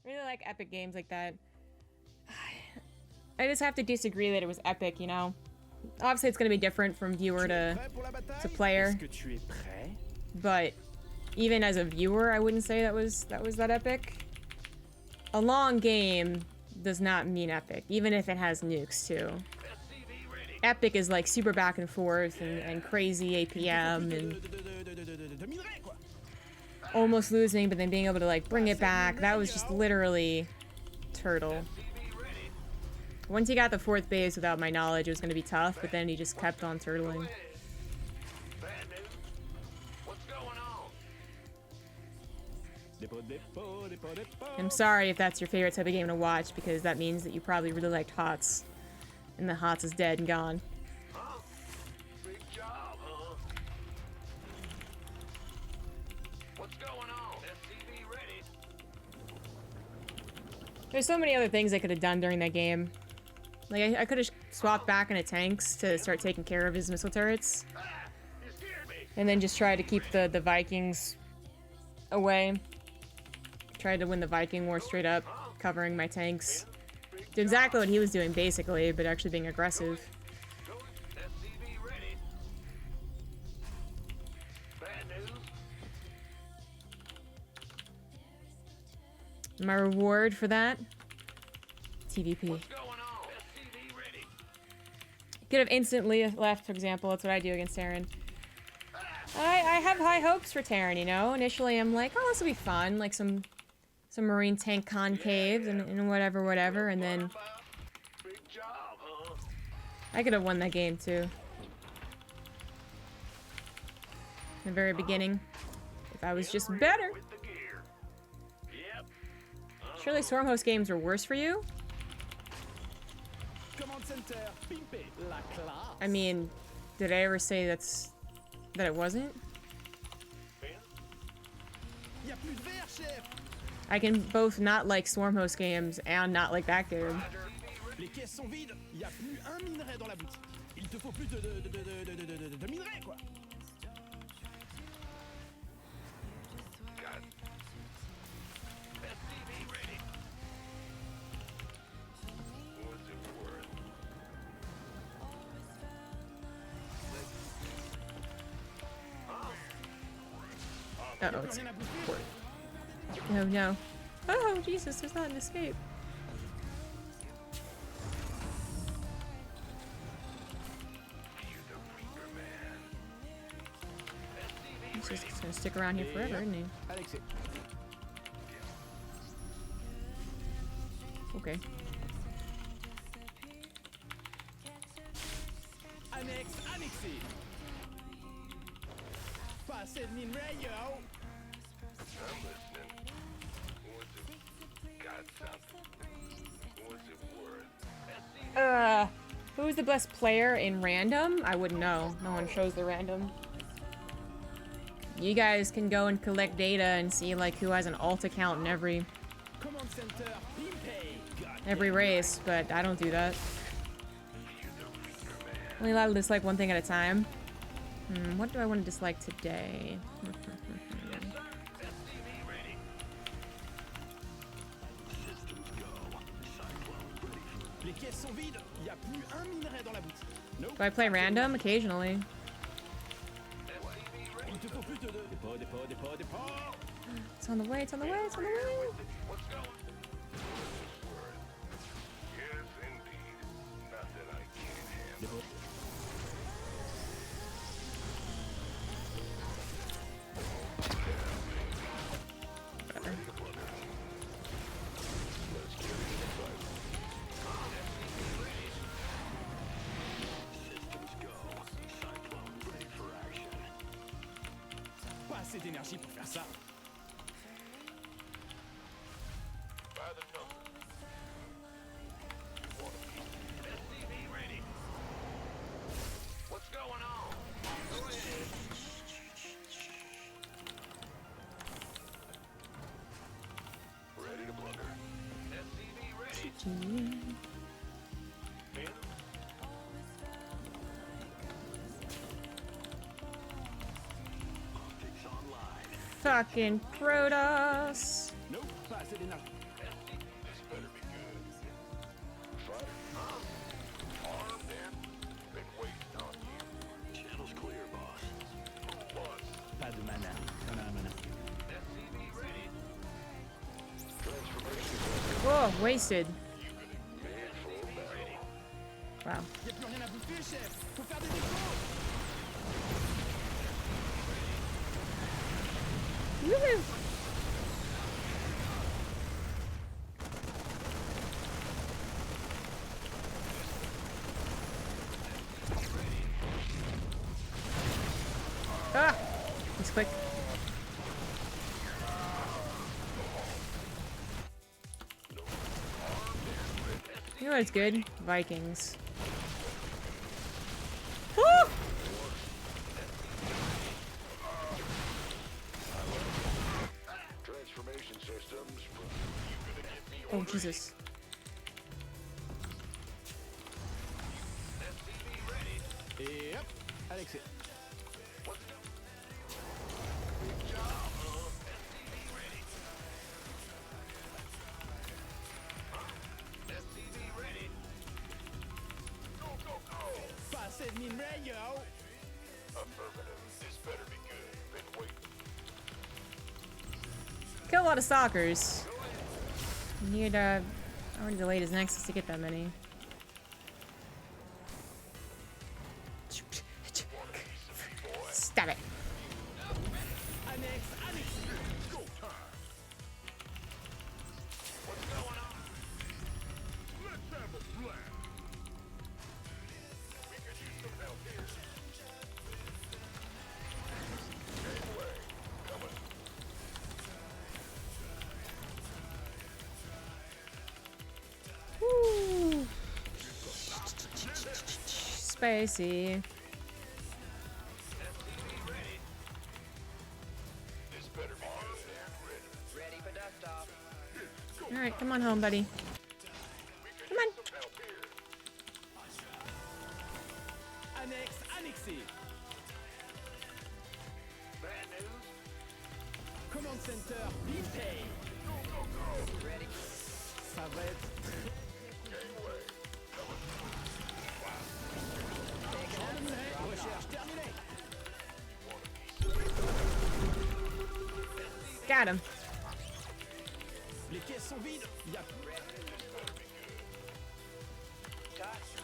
I really like epic games like that. I just have to disagree that it was epic, you know? Obviously, it's going to be different from viewer to player. But even as a viewer, I wouldn't say that was that epic. A long game does not mean epic, even if it has nukes, too. Epic is like super back and forth and crazy APM and almost losing, but then being able to like bring it back. That was just literally turtle. Once he got the 4th base without my knowledge, it was going to be tough, but then he just kept on turtling. I'm sorry if that's your favorite type of game to watch, because that means that you probably really liked HOTS. And the HOTS is dead and gone. There's so many other things I could have done during that game. Like, I could have swapped back into tanks to start taking care of his missile turrets. And then just try to keep the Vikings away. Tried to win the Viking war straight up, covering my tanks. Do exactly what he was doing, basically, but actually being aggressive. My reward for that? TvP. Could have instantly left, for example. That's what I do against Terran. I have high hopes for Terran, you know? Initially, I'm like, oh, this will be fun. Like some marine tank concave and whatever, and then I could have won that game, too. In the very beginning. If I was just better. Surely Stormhost games were worse for you? I mean, did I ever say that it wasn't? I can both not like Stormhost games and not like that game. Uh-oh, it's port. Oh no. Oh, Jesus, there's not an escape. He's just gonna stick around here forever, isn't he? Okay. Who's the best player in random? I wouldn't know. No one shows the random. You guys can go and collect data and see like who has an alt account in every race, but I don't do that. Only allowed to dislike one thing at a time. What do I want to dislike today? Do I play random? Occasionally. It's on the way, it's on the way, it's on the way! D'énergie pour faire ça. What's going on? Go ahead. Ready to blunder. SCV ready. Fucking Protoss. Nope, pas assez d'énergie. Armed and been waiting on you. Channel's clear, boss. Boss. Pas de mana. On a un mana. SCV ready. Transformation Whoa, wasted. made full battle. Wow. Y'a plus rien à bouffer, chef. Faut faire des décos. Woohoo! Ah! He's quick. You know what's good? Vikings. Woo! Transformation systems. You gonna get me Oh, Jesus. SCV ready. Et hop. Alexis. Big job. SCV ready. SCV ready. Go, go, go. Pas assez de minerais, yo. Affirmative. This better be good. Been waiting. Kill a lot of stalkers. Need already delayed his nexus to get that many. Stop it. Annex, annex. Go time. What's going on? Let's have a plan. We could use some help here. Anyway, coming. Woo. Spacey. SCV ready. This better be good and ready. Ready for dust off. All right, come on home, buddy. We could Come on. use some help here. Annex, annexé. Bad news? Command center, BP. Ready. Ça va être... Gangway. Recherche terminée. Got him. Les caisses sont vides. Y'a... Touch.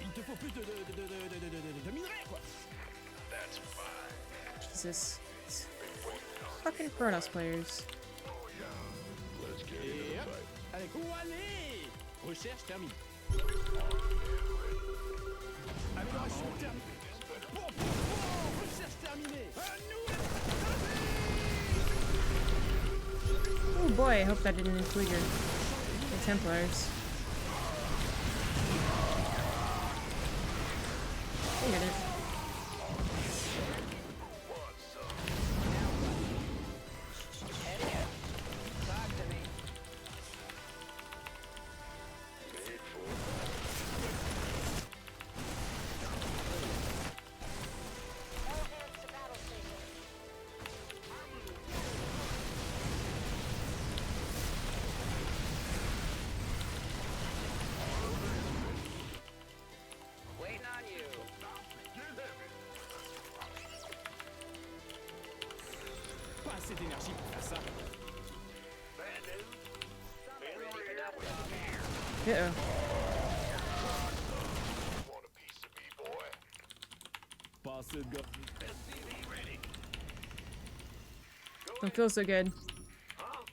Il te faut plus de minerais, quoi. That's fine. Jesus. It's fucking Chronos players. Let's get Et into hop. the fight. Allez, go, allez. Recherche terminée. Amélioration terminée. Bon, recherche terminée. Oh boy, I hope that didn't include your Templars. There it is. Idiot. Talk to me. Waiting on you. Pas assez d'énergie pour faire ça. Ready for dust off. Uh-oh. Want a piece of me, boy? Pas assez de gars. SCV ready. Don't feel so good. Huh?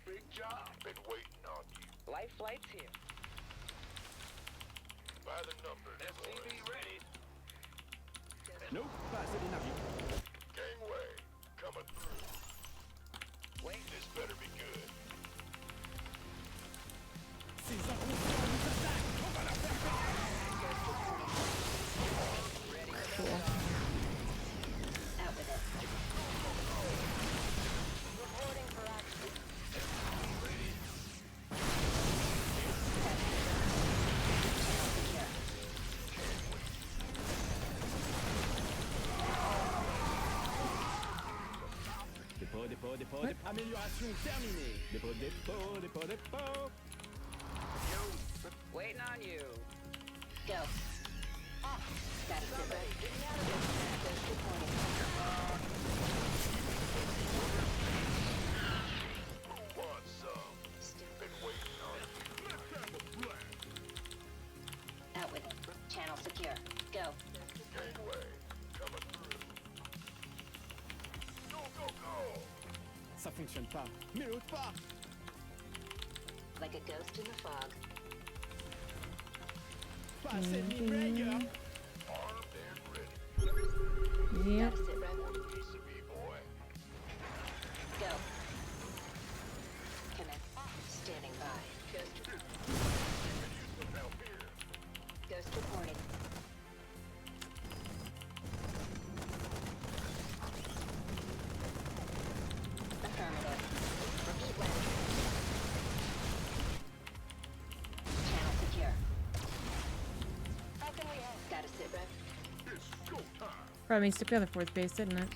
Big job. Been waiting on you. Life flight's here. By the numbers. SCV ready. Nope, pas assez d'énergie. Gangway. Coming through. Wait. This better be good. Ces inconscients nous attaquent. On va la faire Cool. Out with it. Reporting for action. Dépôt. Amélioration terminée. Dépôt. Waiting on you. Go. Gotta sit right. Ghost reporting. Who wants some? Been waiting on you. Out with it. Channel secure. Go. Gateway, coming through. Go! Ça fonctionne pas. Mais l'autre pas. Like a ghost in the fog. Pas assez de mid-ranger. Armed and ready. Yep. Gotta sit right. Piece of me, boy. Go. Connect. Standing by. Ghost. You can use some help here. Ghost reporting. Affirmative. Repeat when. Channel secure. How can we help? Gotta sit rep. It's go time. Probably means to play the fourth base, didn't it?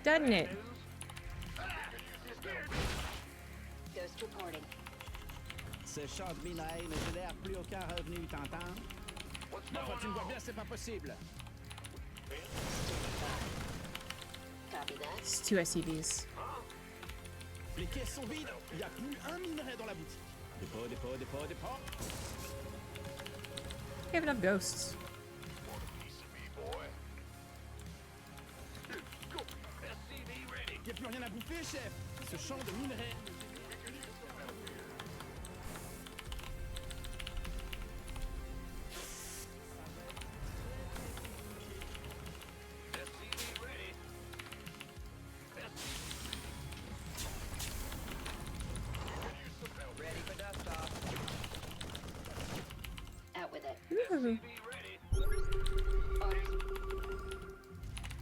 Doesn't it? Ghost reporting. Ce champ de minerai ne génère plus aucun revenu, t'entends? What's Enfin, going tu me vois on? bien, c'est pas possible. Standing by. Copy that. It's 2 SCVs. Les caisses sont vides. Il n'y a plus un minerai dans la boutique. Dépôt. We have enough ghosts. Piece of me, boy. Go. SCV ready. Il n'y a plus rien à bouffer, chef. Ce champ de minerai. SCV ready. Ready for dust off. Out with it. Woohoo. SCV ready. Orders.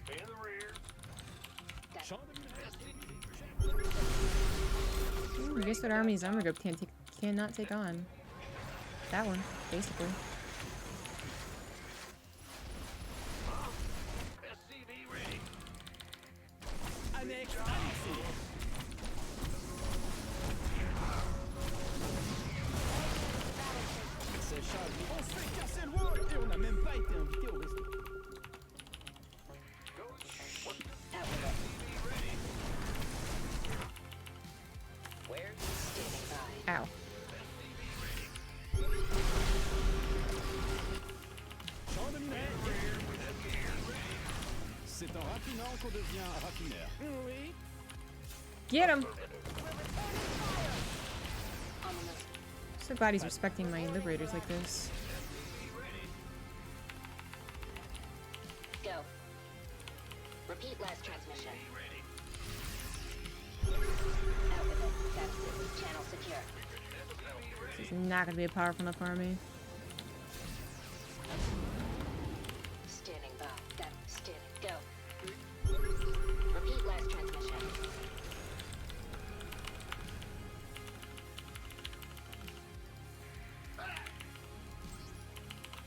In the rear. Champ de minerai. Ooh, guess what army ZombieGrub cannot take on? That one, basically. SCV ready. Annexe annexée. Ce champ de minerai. On se fait casser le wall et on n'a même pas été invité au resto. Out with it. Where? Standing by. Ow. Champ de minerai. C'est en raffinant qu'on devient raffineur. Oui. Get him! Ominous. So glad he's respecting my liberators like this. Go. Repeat last transmission. Out with it. Gotta sit. Channel secure. This is not gonna be a powerful enough army. Standing by. That standing. Go. Repeat last transmission.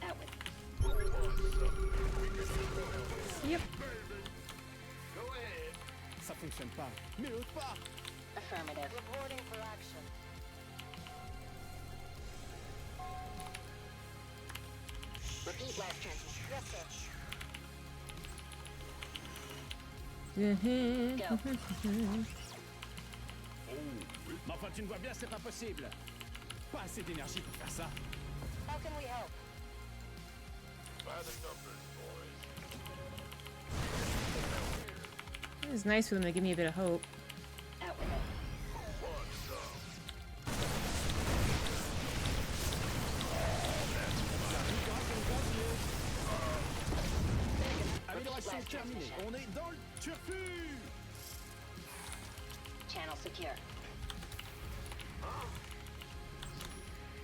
Out with it. Yep. Go ahead. Ça fonctionne pas. Mais l'autre pas. Affirmative. Reporting for action. Repeat last transmission. Yes, sir. Mais enfin, tu me vois bien, c'est pas possible. Pas assez d'énergie pour faire ça. How can we help? By the numbers, boys. It's nice for them to give me a bit of hope. Out with it. Wants some? Amélioration terminée. On est dans le turfu. Channel secure.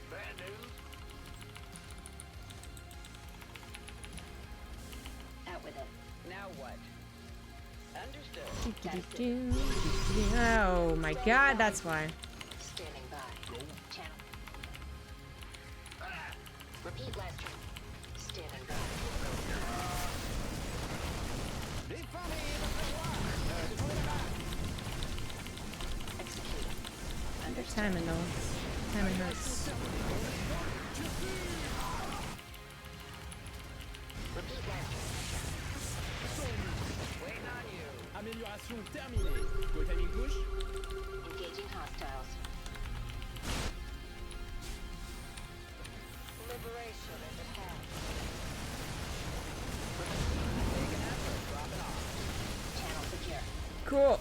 Bad news? Out with it. Now what? Understood. Oh my god, that's why. Standing by. Channel. Repeat last turn. Standing by. Défendez votre droit. Défendez la barre. Timing though. Timing hurts. Waiting on you. Amélioration terminée. Go timing push. Engaging hostiles. Liberation is at hand. Take an effort. Drop it off. Channel secure. Cool.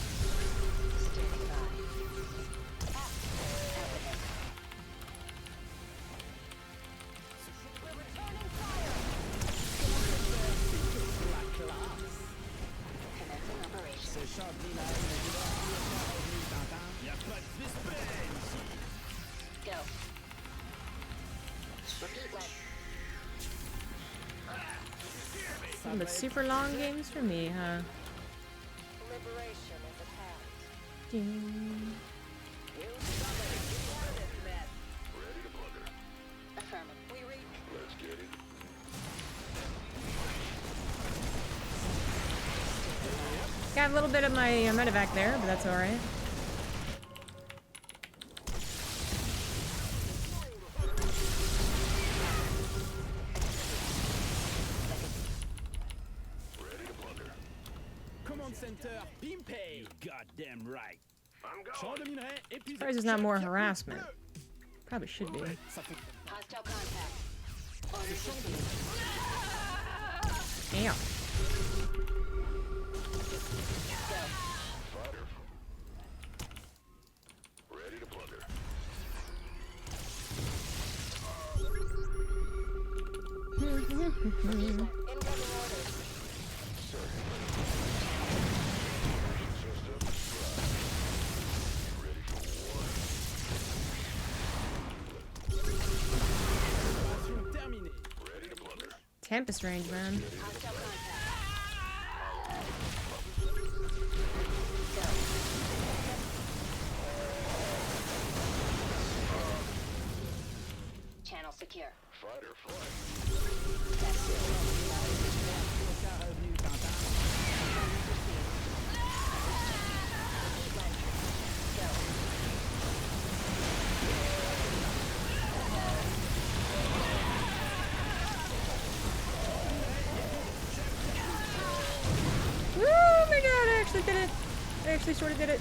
Standing by. Out with it. We're returning fire. La classe. Commencing operation. Ce championnat revenu t'entends? Y'a pas de suspense. Go. Repeat when. Some but super long games for me, huh? Liberation is at hand. Ding. Will somebody get out of this mess? Ready to plunder. Affirmative. We read. Let's get it. Got a little bit of my medevac there, but that's alright. Ready to plunder. Command center, Pimpay. You goddamn right. I'm Champ going. de minerai épuisé. Surprised there's not more Chef, harassment. bleu. Probably should be. Ça fait Hostile contact. Orders received. Damn. Go. Fighter. Ready to plunder. Incoming orders. Sir. System described. Ready for war. Opération terminée. Ready to plunder. Tempest range, man. Hostile contact. Go. Channel secure. Fighter flight. That's it. Aucun revenu t'entends? Go. Oh my god, I actually did it. I actually sort of did it.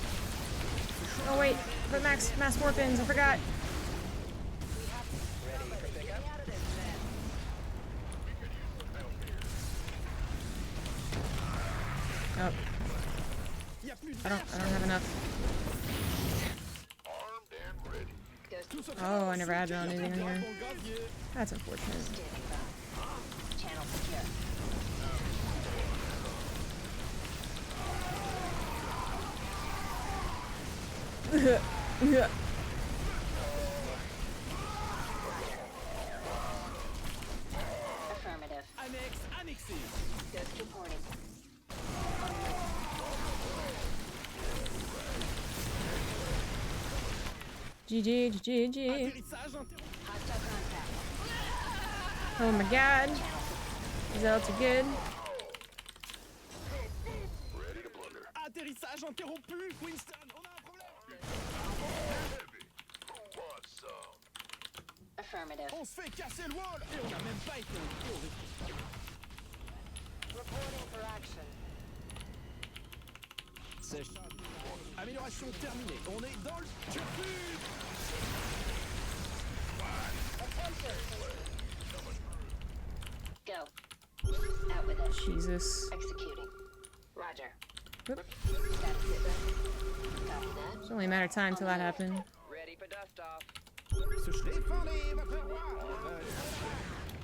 Oh wait, put mass warpins, I forgot. Ready for pickup? Get out of this mess. Oh, Y'a plus de I don't have enough. Armed and ready. Goes Tout ce Oh, I never added on anything on here. mon gravier. That's unfortunate. standing by. Channel secure. Affirmative. Annexe annexé. Ghost reporting. GG, GG, GG. Atterrissage interrompu. Hostile contact. Oh my god. Channel Results are good. Ready to plunder. Atterrissage interrompu. Winston, on a un problème. Heavy. Who wants some? Affirmative. On se fait casser le wall et on n'a même pas été au Reporting for action. Sèche. Amélioration terminée. On est dans le turfu. Go. Out with it. Jesus. Executing. Roger. Oop. Status is copy that. It's only a matter of time till that happened. Ready for dust off. Se défend les vapeurs.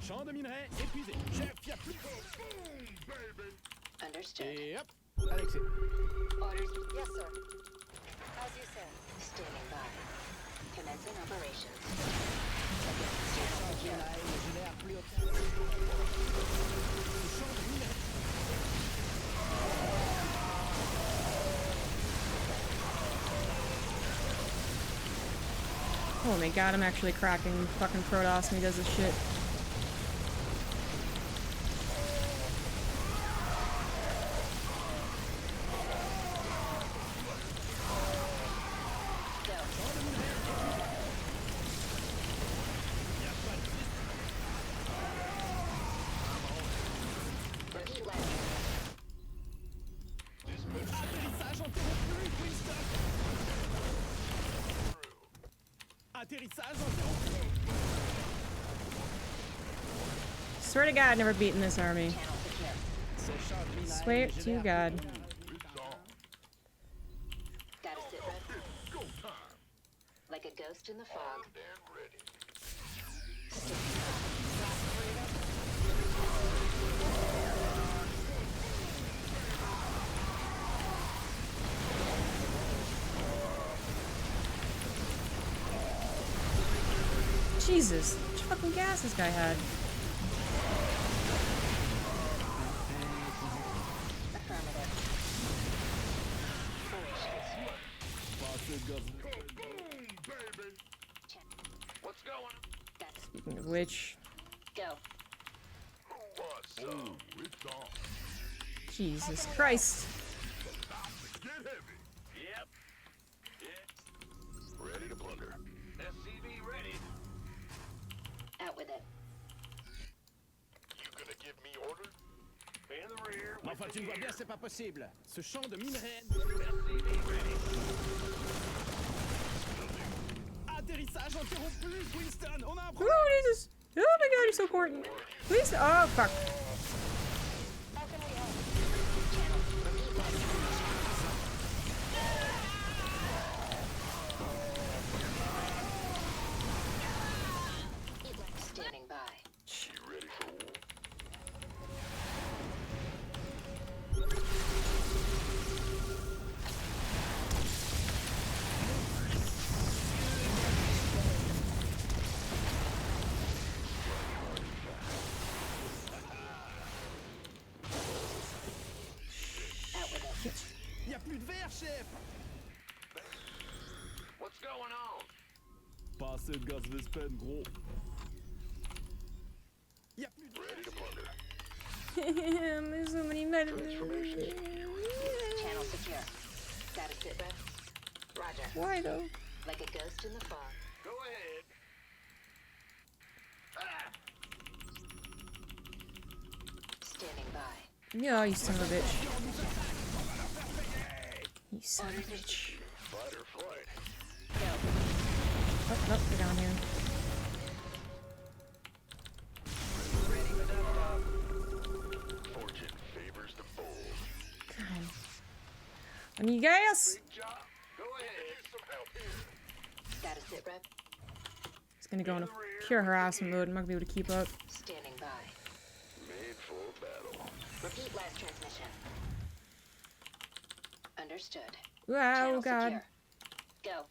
Champ de minerai épuisé. Chef, y'a plus. Understood. Et hop. Annexé. Orders. Yes, sir. As you said. Standing by. Commencing operations. Channel secure. Ne génère plus aucun. Champ de minerai. Oh my god, I'm actually cracking. Fucking Protoss when he does this shit. Atterrissage interrompu. Swear to God, I've never beaten this army. Channel secure. Séchage minaire, Swear je to vais God. appuyer. Gotta sit rep. Like a ghost in the fog. And ready. Jesus, how much fucking gas this guy had. Affirmative. Passez le gaz. What's going on? That's Speaking of which, go. Who wants some? It's on. Jesus Christ. Get heavy. Yep. Yeah. Ready to plunder. SCV ready. Out with it. You gonna give me order? In the rear. Mais enfin, tu le vois bien, c'est pas possible. Ce champ de minerai. SCV ready. Atterrissage interrompu. Winston, on a un problème. Oh, Jesus. Oh my God, he's so important. Please. Oh, fuck. Standing by. You ready for war? Out with it. Y a plus de verre, chef. What's going on? Passez le gaz Vespen, gros. Y a plus de Ready to plunder. There's so many men. Channel secure. Gotta sit rep. Roger. Why though? Like a ghost in the fog. Go ahead. Ah! Standing by. Yeah, you son of a bitch. You son of a bitch. Fight or flight. Go. Oh, nope, we're down here. Ready for dust-off. Fortune favors the bold. God. I need gas! Big job. Go ahead. Some help here. Gotta sit rep. It's gonna go into pure harassment mode. I'm not gonna be able to keep up. Standing by. Made for battle. Repeat last transmission. Understood. Wow, Channel God. secure. Go.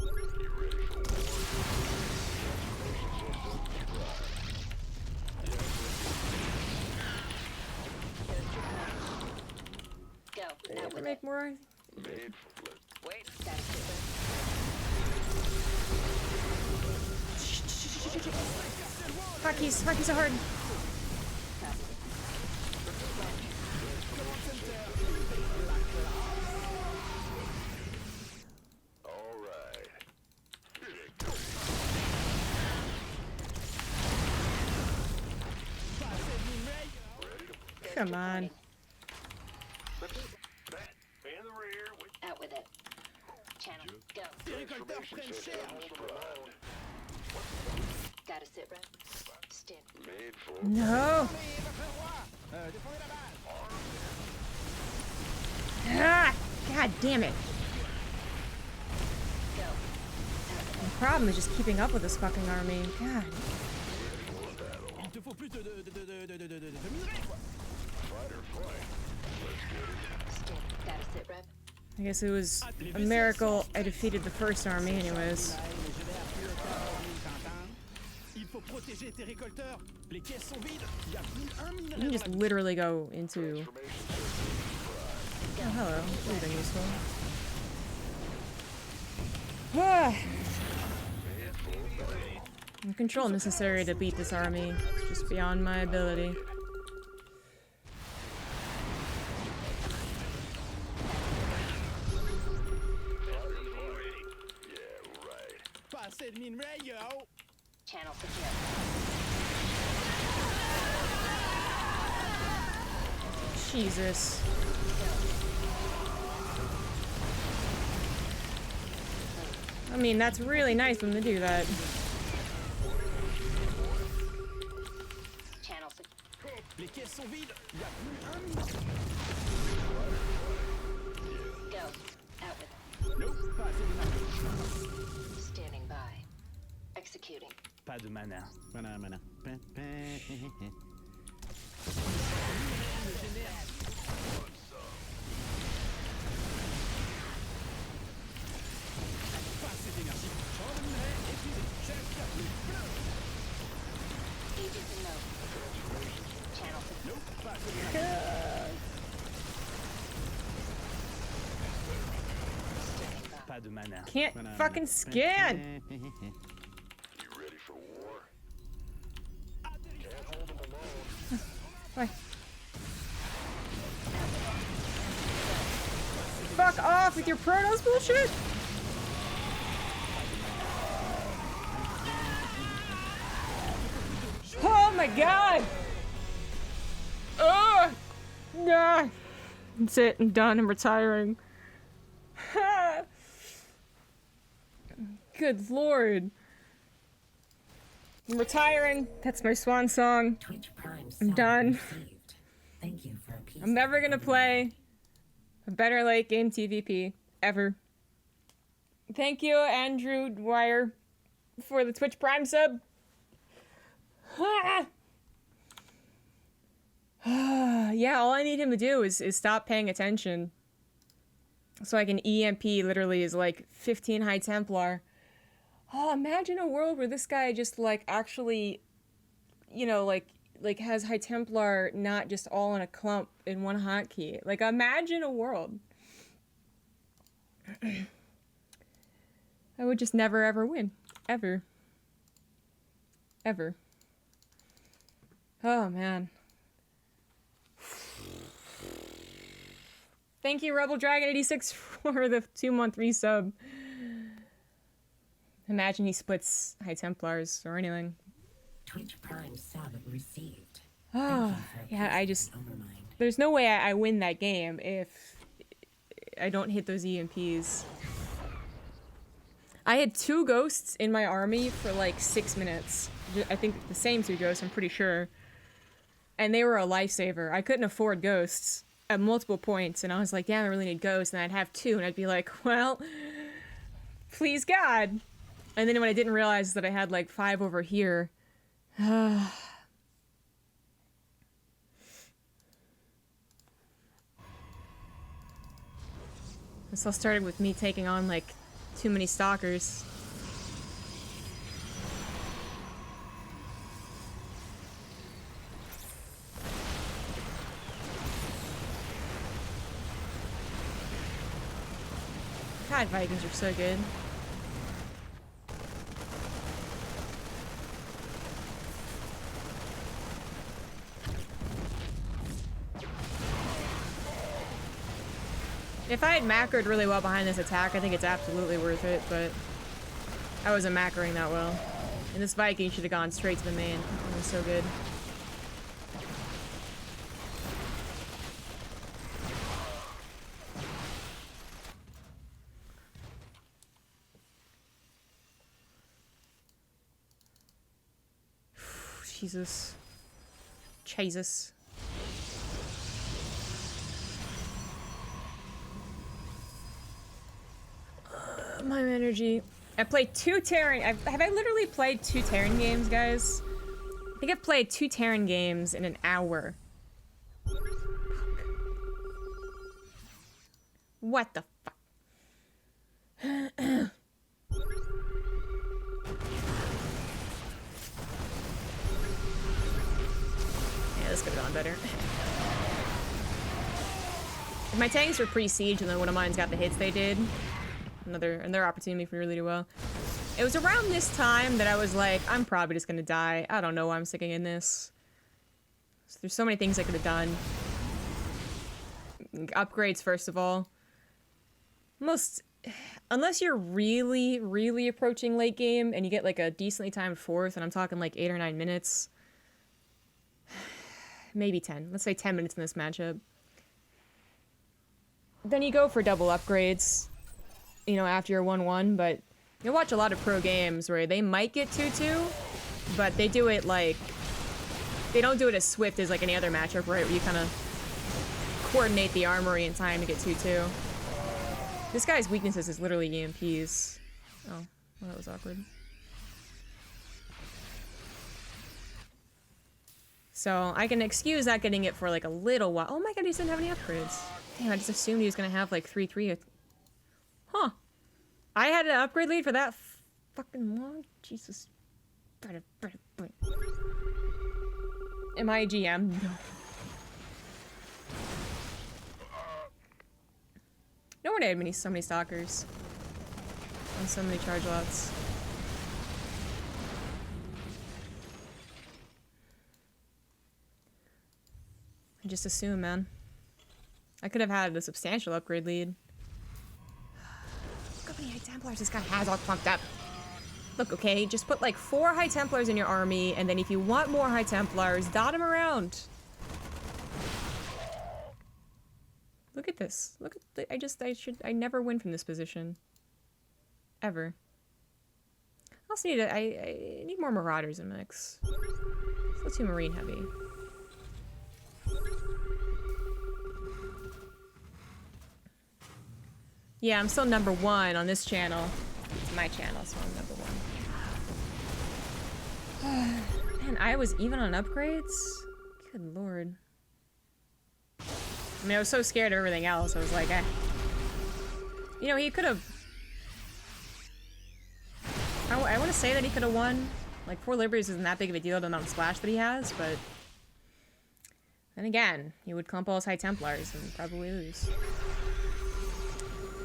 You ready for war? Go. Did I Out ever with make it. more? Made for let's Wait. Gotta sit rep. Hockey's so hard. Copy. all right. Passez le minerai. Come on. Repeat. In the rear with Out with it. Channel. Go. Les récolteurs prennent cher. Gotta sit rep. Stand. made for No. Défendez la balle. Ah, God damn it. Go. The problem is just keeping up with this fucking army. God. Il te faut plus de minerai, quoi. fight or flight. Stand. Gotta sit rep. I guess it was a miracle I defeated the first army anyways. Mais je vais appuyer au cœur, t'entends? Il faut protéger tes récolteurs. Les caisses sont vides. Il y a plus un You minerai can dans just la boutique. literally go into... Oh, hello. This has been useful. Ah. The control necessary to beat this army. It's just beyond my ability. Yeah, right. Passez le minerai, yo. Channel secure. Jesus. I mean, that's really nice of them to do that. Channel secure. Les caisses sont vides. Il y a plus un minute. Go. Out with it. Nope, pas assez d'énergie. Standing by. Executing. Pas de mana. Mana. Pas assez d'énergie. Champ de minerai épuisé. Chef capé. Agents in mode. Channel secure. Nope, pas assez d'énergie. Standing by. Pas de mana. Can't fucking scan! You ready for war? Can't hold them alone. Why? Fuck off with your Protoss bullshit! Oh my god! Oh! Nah. That's it, I'm done, I'm retiring. Good lord. I'm retiring. That's my swan song. Twitch Prime I'm done. received. Thank you for a piece. I'm never gonna play a better late game TvP ever. Thank you, Andrew Dwyer, for the Twitch Prime sub. Yeah, all I need him to do is stop paying attention. So I can EMP literally is like 15 High Templar. Oh, imagine a world where this guy just like actually, you know, like has High Templar not just all in a clump in one hotkey. Like imagine a world. I would just never ever win. Ever. Ever. Oh man. Thank you, Rebel Dragon 86 for the 2-month resub. Imagine he splits High Templars or anything. Twitch Prime sub received. Oh, yeah, I just... There's no way I win that game if I don't hit those EMPs. I had 2 ghosts in my army for like 6 minutes. I think the same 2 ghosts, I'm pretty sure. And they were a lifesaver. I couldn't afford ghosts at multiple points, and I was like, damn, I really need ghosts, and I'd have 2, and I'd be like, well, please God. And then when I didn't realize that I had like 5 over here, this all started with me taking on like too many stalkers. God, Vikings are so good. If I had macroed really well behind this attack, I think it's absolutely worth it, but I wasn't macroing that well. And this Viking should have gone straight to the main. It was so good. Jesus. Jesus. My energy. I played 2 Terran. Have I literally played 2 Terran games, guys? I think I've played 2 Terran games in an hour. What the fuck? Yeah, this could have gone better. If my tanks were pre-siege and then one of mine's got the hits they did, another opportunity for me to do well. It was around this time that I was like, I'm probably just gonna die. I don't know why I'm sticking in this. So there's so many things I could have done. Upgrades, first of all. Unless you're really, really approaching late game and you get like a decently timed 4th, and I'm talking like 8 or 9 minutes. Maybe 10. Let's say 10 minutes in this matchup. Then you go for double upgrades, you know, after your 1-1, but You'll watch a lot of pro games where they might get 2-2, but they do it like... They don't do it as swift as like any other matchup, right? Where you kind of coordinate the armory in time to get 2-2. This guy's weaknesses is literally EMPs. Oh, well, that was awkward. So I can excuse not getting it for like a little while. Oh my god, he didn't have any upgrades. Damn, I just assumed he was gonna have like 3-3. Huh. I had an upgrade lead for that fucking long? Jesus. Am I a GM? No. No one had so many stalkers. And so many charge lots. I just assume, man. I could have had a substantial upgrade lead. Look how many High Templars this guy has all pumped up. Look, okay, just put like 4 High Templars in your army, and then if you want more High Templars, dot them around. Look at this. Look at the, I never win from this position. Ever. I also need I need more Marauders in mix. Let's do Marine heavy. Yeah, I'm still #1 on this channel. It's my channel, so I'm #1. Man, I was even on upgrades? Good lord. I mean, I was so scared of everything else, I was like, eh. You know, he could have... I want to say that he could have won. Like, 4 Liberties isn't that big of a deal to the amount of splash that he has, but... Then again, he would clump all his High Templars and probably lose.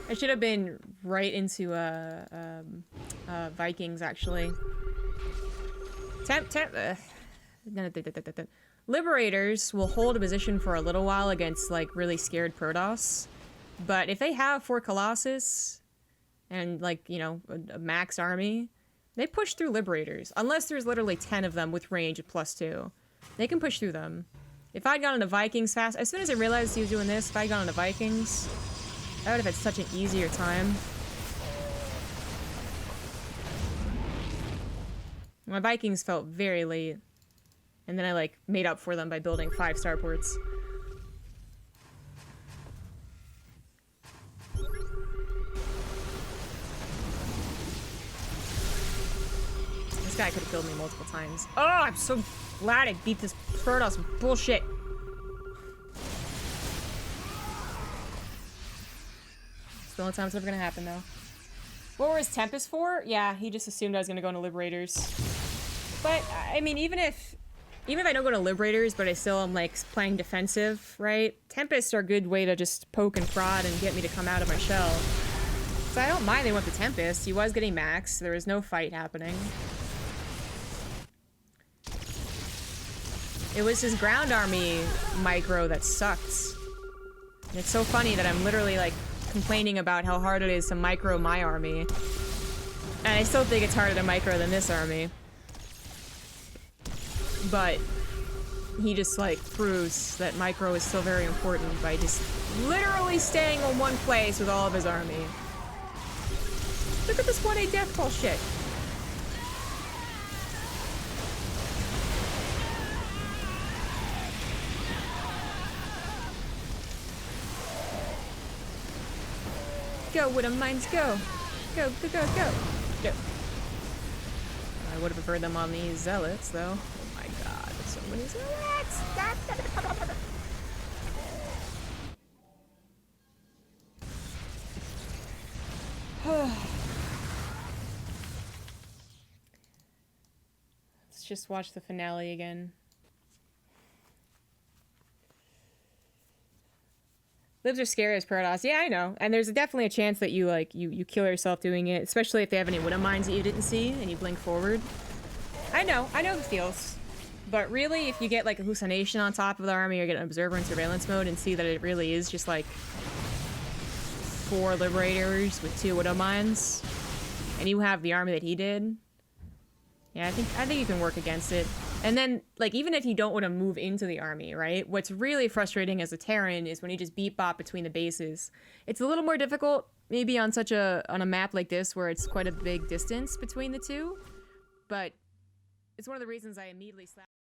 I should have been right into Vikings, actually. Liberators will hold a position for a little while against, like, really scared Protoss. But if they have 4 Colossus and, like, you know, a max army, they push through Liberators. Unless there's literally 10 of them with range of +2. They can push through them. If I'd gone into Vikings fast, as soon as I realized he was doing this, if I'd gone into Vikings, I would have had such an easier time. My Vikings felt very late. And then I, like, made up for them by building 5 starports. This guy could have killed me multiple times. Oh, I'm so glad I beat this Protoss bullshit. It's the only time it's ever gonna happen, though. What were his Tempest for? Yeah, he just assumed I was gonna go into Liberators. But, I mean, even if I don't go to Liberators, but I still am, like, playing defensive, right? Tempests are a good way to just poke and prod and get me to come out of my shell. So I don't mind they went to Tempest. He was getting max. There was no fight happening. It was his ground army micro that sucked. And it's so funny that I'm literally, like, complaining about how hard it is to micro my army. And I still think it's harder to micro than this army. But he just, like, proves that micro is still very important by just literally staying in one place with all of his army. Look at this 1A death bullshit. Go, Woodham Mines, go! Go, go, go, go! Go. I would have preferred them on these Zealots, though. Oh my god, so many Zealots! Let's just watch the finale again. Libs are scary as Protoss. Yeah, I know. And there's definitely a chance that you, like, you kill yourself doing it, especially if they have any Woodham Mines that you didn't see and you blink forward. I know the feels. But really, if you get, like, a hallucination on top of the army or get an observer in surveillance mode and see that it really is just, like, 4 Liberators with 2 Woodham Mines, and you have the army that he did, yeah, I think you can work against it. And then, like, even if you don't want to move into the army, right? What's really frustrating as a Terran is when you just beat bop between the bases. It's a little more difficult maybe on a map like this where it's quite a big distance between the two, but it's one of the reasons I immediately slapped